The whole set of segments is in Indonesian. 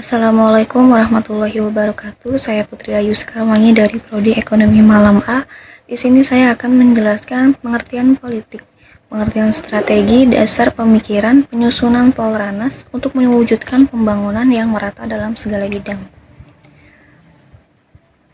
Assalamualaikum warahmatullahi wabarakatuh. Saya Putri Ayu Sekarwangi dari Prodi Ekonomi Malam A. Di sini saya akan menjelaskan pengertian politik, pengertian strategi, dasar pemikiran, penyusunan Polranas untuk mewujudkan pembangunan yang merata dalam segala bidang.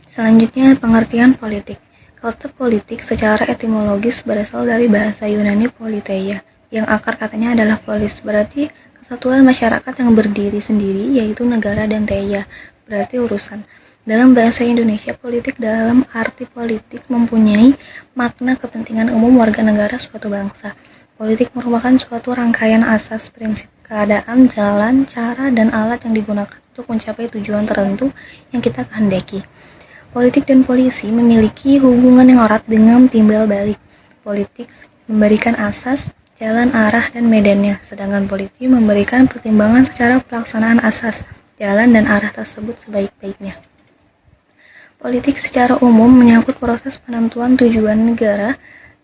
Selanjutnya, pengertian politik. Kata politik secara etimologis berasal dari bahasa Yunani politeia, yang akar katanya adalah polis, berarti kesatuan masyarakat yang berdiri sendiri, yaitu negara, dan teia, berarti urusan. Dalam bahasa Indonesia, politik dalam arti politik mempunyai makna kepentingan umum warga negara suatu bangsa. Politik merupakan suatu rangkaian asas, prinsip, keadaan, jalan, cara, dan alat yang digunakan untuk mencapai tujuan tertentu yang kita kehendaki. Politik dan polisi memiliki hubungan yang erat dengan timbal balik. Politik memberikan asas, jalan, arah, dan medannya, sedangkan polisi memberikan pertimbangan secara pelaksanaan asas, jalan, dan arah tersebut sebaik-baiknya. Politik secara umum menyangkut proses penentuan tujuan negara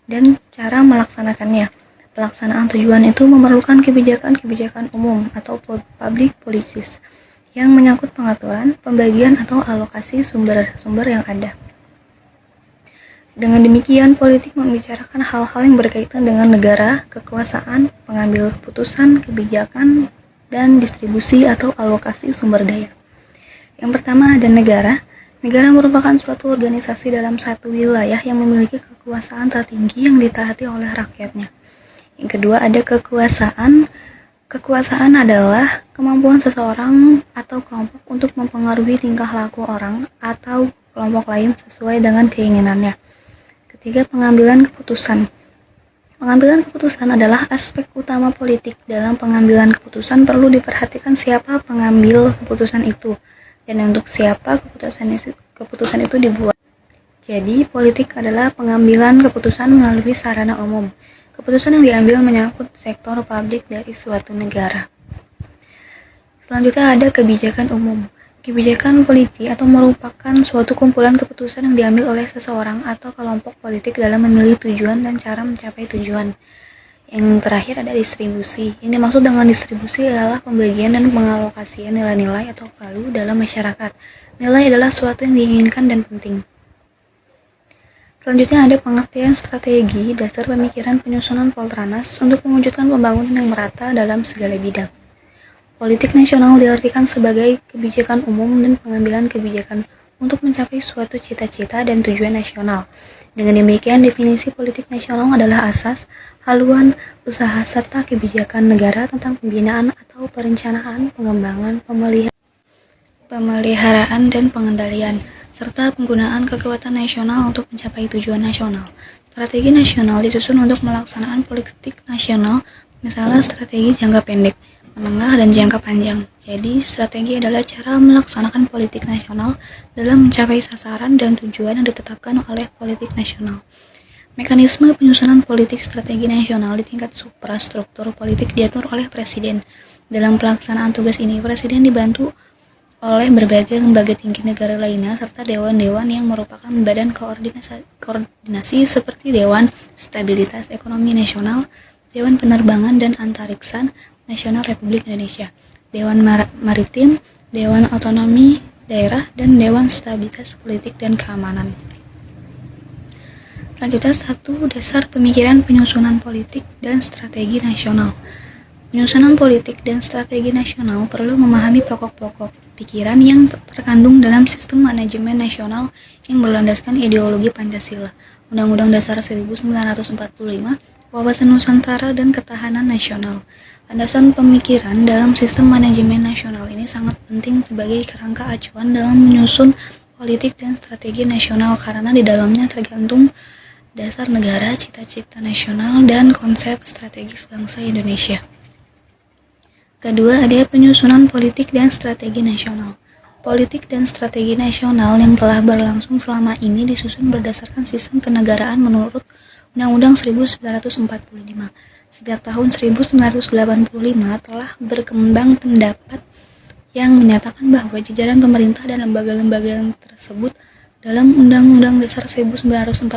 dan cara melaksanakannya. Pelaksanaan tujuan itu memerlukan kebijakan-kebijakan umum atau public policies yang menyangkut pengaturan, pembagian, atau alokasi sumber-sumber yang ada. Dengan demikian, politik membicarakan hal-hal yang berkaitan dengan negara, kekuasaan, pengambil keputusan, kebijakan, dan distribusi atau alokasi sumber daya. Yang pertama ada negara. Negara merupakan suatu organisasi dalam satu wilayah yang memiliki kekuasaan tertinggi yang ditaati oleh rakyatnya. Yang kedua ada kekuasaan. Kekuasaan adalah kemampuan seseorang atau kelompok untuk mempengaruhi tingkah laku orang atau kelompok lain sesuai dengan keinginannya. Ketiga, pengambilan keputusan. Pengambilan keputusan adalah aspek utama politik. Dalam pengambilan keputusan perlu diperhatikan siapa pengambil keputusan itu dan untuk siapa keputusan itu dibuat. Jadi, politik adalah pengambilan keputusan melalui sarana umum. Keputusan yang diambil menyangkut sektor publik dari suatu negara. Selanjutnya ada kebijakan umum. Kebijakan politik atau merupakan suatu kumpulan keputusan yang diambil oleh seseorang atau kelompok politik dalam memilih tujuan dan cara mencapai tujuan. Yang terakhir ada distribusi. Yang dimaksud dengan distribusi adalah pembagian dan pengalokasian nilai-nilai atau value dalam masyarakat. Nilai adalah suatu yang diinginkan dan penting. Selanjutnya ada pengertian strategi, dasar pemikiran, penyusunan Polranas untuk mewujudkan pembangunan yang merata dalam segala bidang. Politik nasional diartikan sebagai kebijakan umum dan pengambilan kebijakan untuk mencapai suatu cita-cita dan tujuan nasional. Dengan demikian, definisi politik nasional adalah asas, haluan, usaha, serta kebijakan negara tentang pembinaan atau perencanaan, pengembangan, pemeliharaan, dan pengendalian, serta penggunaan kekuatan nasional untuk mencapai tujuan nasional. Strategi nasional disusun untuk melaksanaan politik nasional, misalnya strategi jangka pendek, menengah, dan jangka panjang. Jadi, strategi adalah cara melaksanakan politik nasional dalam mencapai sasaran dan tujuan yang ditetapkan oleh politik nasional. Mekanisme penyusunan politik strategi nasional di tingkat suprastruktur politik diatur oleh Presiden. Dalam pelaksanaan tugas ini, Presiden dibantu oleh berbagai lembaga tinggi negara lainnya serta dewan-dewan yang merupakan badan koordinasi seperti Dewan Stabilitas Ekonomi Nasional, Dewan Penerbangan dan Antariksa Nasional Republik Indonesia, Dewan Maritim, Dewan Otonomi Daerah, dan Dewan Stabilitas Politik dan Keamanan. Selanjutnya, 1. Dasar pemikiran penyusunan politik dan strategi nasional. Penyusunan politik dan strategi nasional perlu memahami pokok-pokok pikiran yang terkandung dalam sistem manajemen nasional yang berlandaskan ideologi Pancasila, Undang-Undang Dasar 1945, wawasan Nusantara, dan ketahanan nasional. Landasan pemikiran dalam sistem manajemen nasional ini sangat penting sebagai kerangka acuan dalam menyusun politik dan strategi nasional karena di dalamnya tergantung dasar negara, cita-cita nasional, dan konsep strategis bangsa Indonesia. Kedua, ada penyusunan politik dan strategi nasional. Politik dan strategi nasional yang telah berlangsung selama ini disusun berdasarkan sistem kenegaraan menurut Undang-Undang 1945. Sejak tahun 1985 telah berkembang pendapat yang menyatakan bahwa jajaran pemerintah dan lembaga-lembaga yang tersebut dalam Undang-Undang Dasar 1945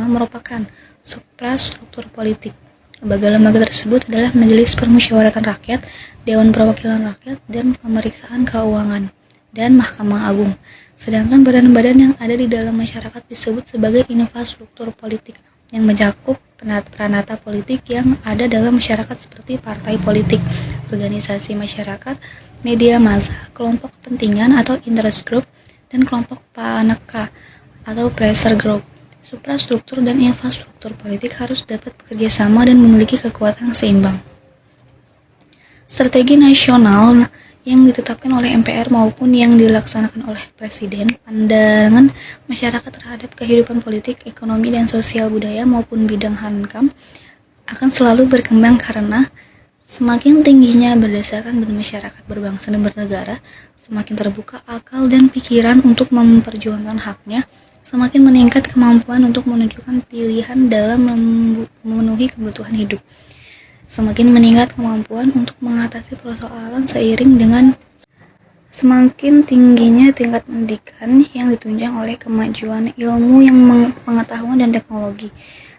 merupakan suprastruktur politik. Lembaga-lembaga tersebut adalah Majelis Permusyawaratan Rakyat, Dewan Perwakilan Rakyat, dan Pemeriksaan Keuangan, dan Mahkamah Agung. Sedangkan badan-badan yang ada di dalam masyarakat disebut sebagai infrastruktur politik yang mencakup peranata politik yang ada dalam masyarakat seperti partai politik, organisasi masyarakat, media massa, kelompok kepentingan atau interest group, dan kelompok paneka atau pressure group. Suprastruktur dan infrastruktur politik harus dapat bekerja sama dan memiliki kekuatan seimbang. Strategi nasional yang ditetapkan oleh MPR maupun yang dilaksanakan oleh Presiden, pandangan masyarakat terhadap kehidupan politik, ekonomi, dan sosial budaya maupun bidang hankam akan selalu berkembang karena semakin tingginya berdasarkan bermasyarakat, berbangsa, dan bernegara, semakin terbuka akal dan pikiran untuk memperjuangkan haknya, semakin meningkat kemampuan untuk menunjukkan pilihan dalam memenuhi kebutuhan hidup. Semakin meningkat kemampuan untuk mengatasi persoalan seiring dengan semakin tingginya tingkat pendidikan yang ditunjang oleh kemajuan ilmu yang pengetahuan dan teknologi.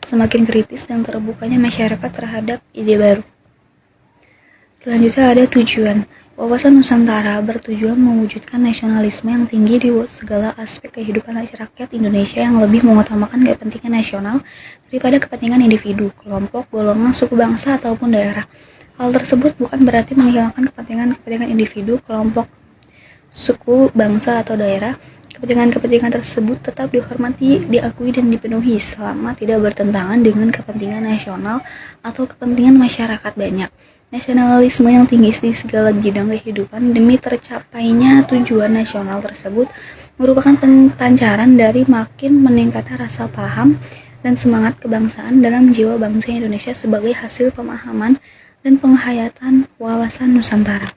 Semakin kritis dan terbukanya masyarakat terhadap ide baru. Selanjutnya ada tujuan. Wawasan Nusantara bertujuan mewujudkan nasionalisme yang tinggi di segala aspek kehidupan rakyat Indonesia yang lebih mengutamakan kepentingan nasional daripada kepentingan individu, kelompok, golongan, suku bangsa, ataupun daerah. Hal tersebut bukan berarti menghilangkan kepentingan individu, kelompok, suku, bangsa, atau daerah. Kepentingan tersebut tetap dihormati, diakui, dan dipenuhi selama tidak bertentangan dengan kepentingan nasional atau kepentingan masyarakat banyak. Nasionalisme yang tinggi di segala bidang kehidupan demi tercapainya tujuan nasional tersebut merupakan pancaran dari makin meningkatnya rasa paham dan semangat kebangsaan dalam jiwa bangsa Indonesia sebagai hasil pemahaman dan penghayatan wawasan Nusantara.